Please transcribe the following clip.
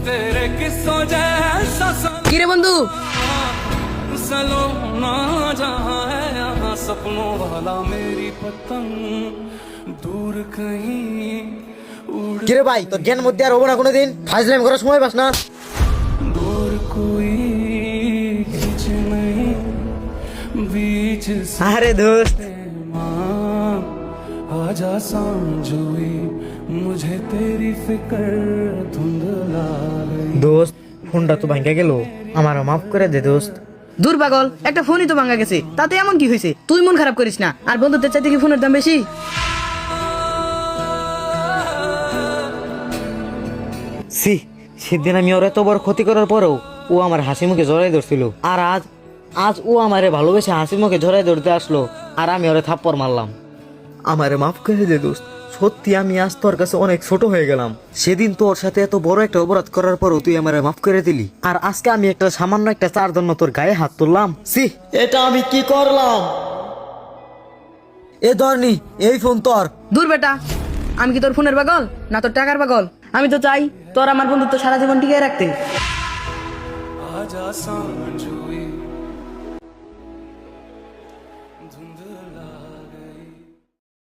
तेरे किस्सों जैसा কিরে বন্ধু सलोना जहाँ है यहाँ सपनों वाला मेरी पतंग दूर कहीं उड़ কিরে ভাই তোর জ্ঞান মধ্যে আর হবো না কোনোদিন ফাজলামি করার সময় পাস না दूर कोई खींच नहीं बीच আরে দোস্ত माँ आजा सांझोई मुझे तेरी फिक्र धुंधला गई দোস্ত ফোনটা তো ভাঙ্গা গেল আমার মাফ করে দে দোস্ত দূর পাগল একটা ফোনই তো ভাঙা গেছে তাতে এমন কি হয়েছে তুই মন খারাপ করিস না আর বন্ধুদের চাইতে কি ফোনের দাম বেশি সি সেদিন আমি ওর এত বড় ক্ষতি করার পরেও ও আমার হাসি মুখে জড়াই ধরছিল আর আজ আজ ও আমারে ভালোবেসে হাসি মুখে জড়াই ধরতে আসলো আর আমি ওরে থাপ্পড় মারলাম আমারে মাফ করে দে দোস্ত সত্যি আমি আজ তোর কাছে অনেক ছোট হয়ে গেলাম সেদিন তোর সাথে এত বড় একটা অপরাধ করার পরও তুই আমারে মাফ করে দিলি আর আজকে আমি একটা সামান্য একটা চার জন্য তোর গায়ে হাত তুললাম সি এটা আমি কি করলাম এ ধরনি এই ফোন তোর দূর বেটা আমি কি তোর ফোনের পাগল না তোর টাকার পাগল আমি তো চাই তোর আমার বন্ধুত্ব সারা জীবন টিকিয়ে রাখতে आजा सांझोई धुंधला गई